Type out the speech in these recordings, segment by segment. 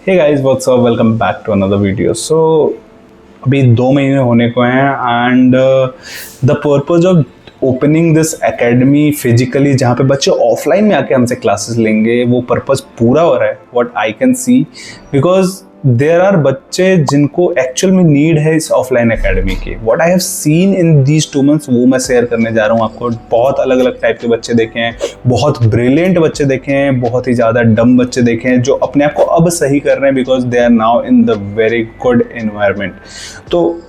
Hey guys what's up, welcome back to another video. So अभी 2 महीने होने को हैं and the purpose of opening this academy physically, जहाँ पे बच्चे ऑफलाइन में आके हमसे क्लासेस लेंगे, वो पर्पज पूरा हो रहा है what I can see, because there are बच्चे जिनको एक्चुअल में नीड है इस ऑफलाइन एकेडमी की। What I have seen in these 2 months वो मैं शेयर करने जा रहा हूँ आपको। बहुत अलग अलग टाइप के बच्चे देखे हैं, बहुत ब्रिलियंट बच्चे देखे हैं, बहुत ही ज़्यादा डम बच्चे देखे हैं जो अपने आप को अब सही कर रहे हैं because they are now in the very good environment. तो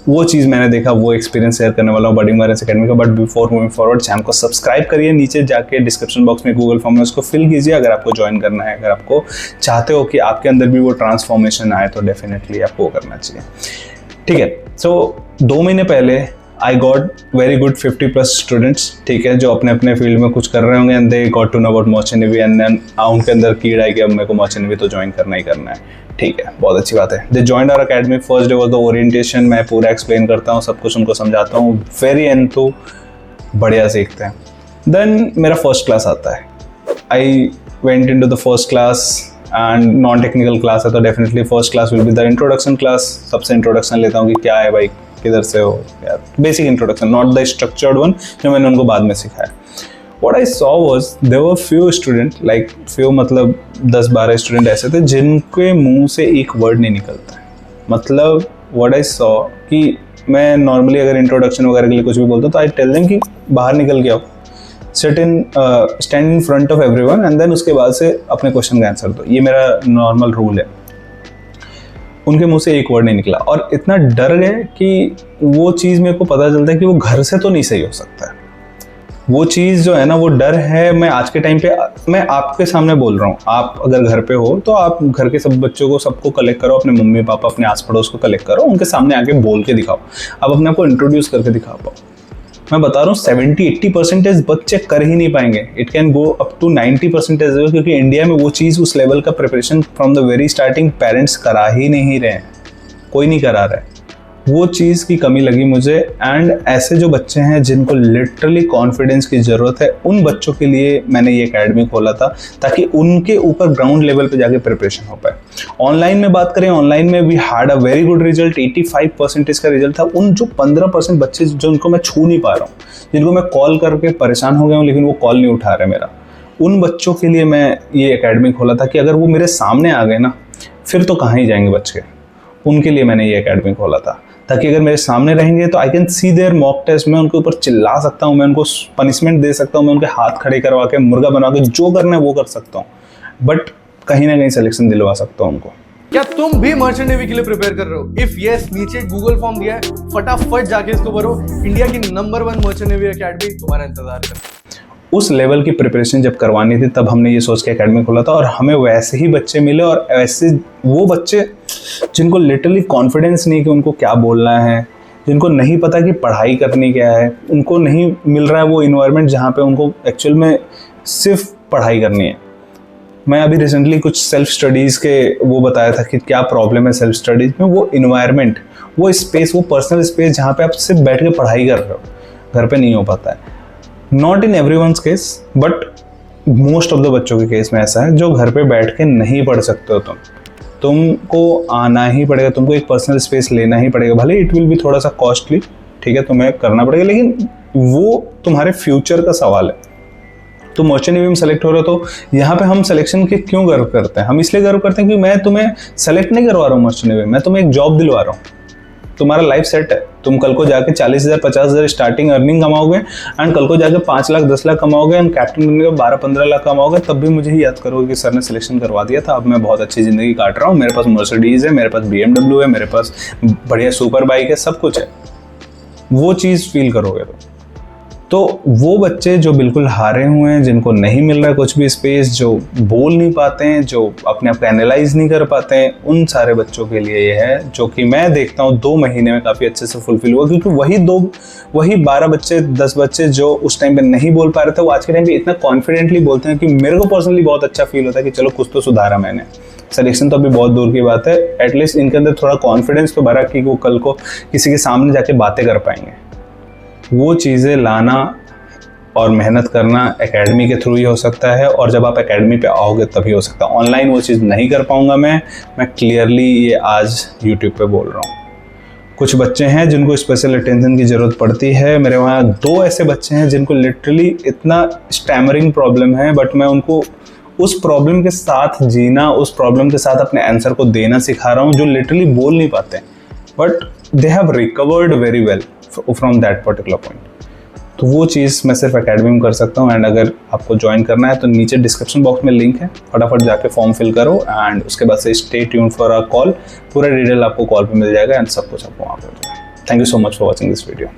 वो चीज़ मैंने देखा, वो एक्सपीरियंस शेयर करने वाला हूँ बडिंग वायरेंस एकेडमी का। But before moving forward, channel को सब्सक्राइब करिए, नीचे जाके डिस्क्रिप्शन बॉक्स में गूगल फॉर्म है उसको फिल कीजिए अगर आपको ज्वाइन करना है। अगर आपको चाहते हो कि आपके अंदर भी वो ट्रांसफॉर्मेशन आए तो डेफिनेटली आपको वो करना चाहिए। ठीक है, सो 2 महीने पहले I got very good 50+ students, ठीक है, जो अपने अपने फील्ड में कुछ कर रहे होंगे and they got to know about merchant navy and then उनके अंदर कीड़ा है कि अब मेरे को मर्चेंट नेवी तो ज्वाइन करना ही करना है। ठीक है, बहुत अच्छी बात है। They joined our academy, first day was the orientation. मैं पूरा एक्सप्लेन करता हूँ, सब कुछ उनको समझाता हूँ, वेरी एंथु, बढ़िया सीखते हैं। देन मेरा फर्स्ट क्लास आता है, I went into the first class and non technical class है तो definitely first class will be the introduction class. सबसे इंट्रोडक्शन लेता हूँ कि क्या है भाई, किधर से हो, यार basic introduction, not the structured one जो मैंने उनको बाद में सिखाया। What I saw was there were few student, like few मतलब 10-12 स्टूडेंट ऐसे थे जिनके मुंह से एक वर्ड नहीं निकलता है। मतलब what I saw कि मैं नॉर्मली अगर इंट्रोडक्शन वगैरह के लिए कुछ भी बोलता हूँ तो आई टेल देम कि बाहर निकल के आओ, stand in front of everyone and then उसके बाद से अपने क्वेश्चन का आंसर दो। ये मेरा नॉर्मल रूल है। उनके मुंह से एक वर्ड नहीं निकला और इतना डर गए कि वो चीज़ मेरे को पता चलता है कि वो घर से तो नहीं सही हो सकता है। वो चीज़ जो है ना, वो डर है। मैं आज के टाइम पे मैं आपके सामने बोल रहा हूँ, आप अगर घर पे हो तो आप घर के सब बच्चों को सबको कलेक्ट करो, अपने मम्मी पापा अपने आस पड़ोस को कलेक्ट करो, उनके सामने आके बोल के दिखाओ, आप अपने आप को इंट्रोड्यूस करके दिखा पाओ। मैं बता रहा हूँ 70-80% बच्चे कर ही नहीं पाएंगे। It can go up to 90%, क्योंकि इंडिया में वो चीज़ उस लेवल का preparation from the very starting parents करा ही नहीं रहे हैं, कोई नहीं करा रहा है। वो चीज़ की कमी लगी मुझे। एंड ऐसे जो बच्चे हैं जिनको लिटरली कॉन्फिडेंस की ज़रूरत है, उन बच्चों के लिए मैंने ये एकेडमी खोला था ताकि उनके ऊपर ग्राउंड लेवल पे जाके प्रिपरेशन हो पाए। ऑनलाइन में बात करें, ऑनलाइन में we had a very good result, 85% का रिजल्ट था। उन जो 15% बच्चे जो उनको मैं छू नहीं पा रहा हूँ, जिनको मैं कॉल करके परेशान हो गया हूँ लेकिन वो कॉल नहीं उठा रहे मेरा, उन बच्चों के लिए मैं ये एकेडमी खोला था कि अगर वो मेरे सामने आ गए ना फिर तो कहाँ ही जाएंगे बच के। उनके लिए मैंने ये एकेडमी खोला था ताकि अगर मेरे सामने रहेंगे तो I can see their mock test, मैं उनके ऊपर चिल्ला सकता हूँ, मैं उनको पनिशमेंट दे सकता हूँ, मैं उनके हाथ खड़े करवा के मुर्गा बनवा के जो करना है वो कर सकता हूँ, बट कहीं ना कहीं सिलेक्शन दिलवा सकता हूँ उनको। क्या तुम भी मर्चेंट नेवी के लिए प्रिपेयर कर रहे हो? इफ यस, नीचे गूगल फॉर्म दिया है, फटाफट जाके इसको भरो। इंडिया की नंबर 1 मर्चेंट नेवी एकेडमी तुम्हारा इंतजार कर। उस लेवल की प्रिपरेशन जब करवानी थी तब हमने ये सोच के एकेडमी खोला था और हमें वैसे ही बच्चे मिले, और ऐसे वो बच्चे जिनको लिटरली कॉन्फिडेंस नहीं कि उनको क्या बोलना है, जिनको नहीं पता कि पढ़ाई करनी क्या है, उनको नहीं मिल रहा है वो इन्वायरमेंट जहाँ पे उनको एक्चुअल में सिर्फ पढ़ाई करनी है। मैं अभी रिसेंटली कुछ सेल्फ स्टडीज़ के वो बताया था कि क्या प्रॉब्लम है सेल्फ स्टडीज़ में, वो इन्वायरमेंट, वो स्पेस, वो पर्सनल स्पेस जहाँ पे आप सिर्फ बैठ के पढ़ाई कर रहे हो, घर पे नहीं हो पाता है। Not in everyone's case but most of the बच्चों के केस में ऐसा है जो घर पे बैठ के नहीं पढ़ सकते हो। तुमको आना ही पड़ेगा, तुमको एक पर्सनल स्पेस लेना ही पड़ेगा, भले इट विल भी थोड़ा सा कॉस्टली, ठीक है, तुम्हें करना पड़ेगा, लेकिन वो तुम्हारे फ्यूचर का सवाल है। तो मर्चेंट नेवी में सेलेक्ट हो रहे हो तो यहाँ पे हम सिलेक्शन के क्यों गर्व करते हैं? हम इसलिए गर्व करते हैं कि मैं तुम्हें सेलेक्ट नहीं करवा रहा हूँ मर्चेंट नेवी में, मैं तुम्हें एक जॉब दिलवा रहा हूँ। तुम्हारा लाइफ सेट है, तुम कल को जाके 40,000 50,000 स्टार्टिंग अर्निंग कमाओगे एंड कल को जाके 5 लाख 10 लाख कमाओगे एंड कैप्टन बनने के 12-15 लाख कमाओगे, तब भी मुझे ही याद करोगे कि सर ने सिलेक्शन करवा दिया था, अब मैं बहुत अच्छी ज़िंदगी काट रहा हूँ, मेरे पास मर्सिडीज़ है, मेरे पास BMW है, मेरे पास बढ़िया सुपर बाइक है, सब कुछ है। वो चीज़ फील करोगे तो वो बच्चे जो बिल्कुल हारे हुए हैं, जिनको नहीं मिल रहा है कुछ भी स्पेस, जो बोल नहीं पाते हैं, जो अपने आप को एनालाइज नहीं कर पाते हैं, उन सारे बच्चों के लिए ये है जो कि मैं देखता हूँ 2 महीने में काफ़ी अच्छे से फुलफिल हुआ। क्योंकि वही 12 बच्चे 10 बच्चे जो उस टाइम पे नहीं बोल पा रहे थे, वो आज के टाइम पे इतना कॉन्फिडेंटली बोलते हैं कि मेरे को पर्सनली बहुत अच्छा फील होता है कि चलो कुछ तो सुधारा मैंने। सिलेक्शन तो अभी बहुत दूर की बात है, एटलीस्ट इनके अंदर थोड़ा कॉन्फिडेंस तो भरा कि वो कल को किसी के सामने जाके बातें कर पाएंगे। वो चीज़ें लाना और मेहनत करना एकेडमी के थ्रू ही हो सकता है, और जब आप एकेडमी पे आओगे तभी हो सकता है। ऑनलाइन वो चीज़ नहीं कर पाऊँगा मैं क्लियरली ये आज यूट्यूब पे बोल रहा हूँ। कुछ बच्चे हैं जिनको स्पेशल अटेंशन की ज़रूरत पड़ती है। मेरे वहाँ 2 ऐसे बच्चे हैं जिनको लिटरली इतना स्टैमरिंग प्रॉब्लम है, बट मैं उनको उस प्रॉब्लम के साथ जीना, उस प्रॉब्लम के साथ अपने आंसर को देना सिखा रहा हूँ, जो लिटरली बोल नहीं पाते, but they have recovered very well from that particular point. तो वो चीज़ मैं सिर्फ एकेडमी में कर सकता हूँ। एंड अगर आपको ज्वाइन करना है तो नीचे डिस्क्रिप्शन बॉक्स में लिंक है, फटाफट जाके फॉर्म फिल करो एंड उसके बाद से stay tuned for a call. पूरा डिटेल आपको कॉल पे मिल जाएगा एंड सब कुछ आपको वहाँ पर हो जाएगा। Thank you so much for watching this video.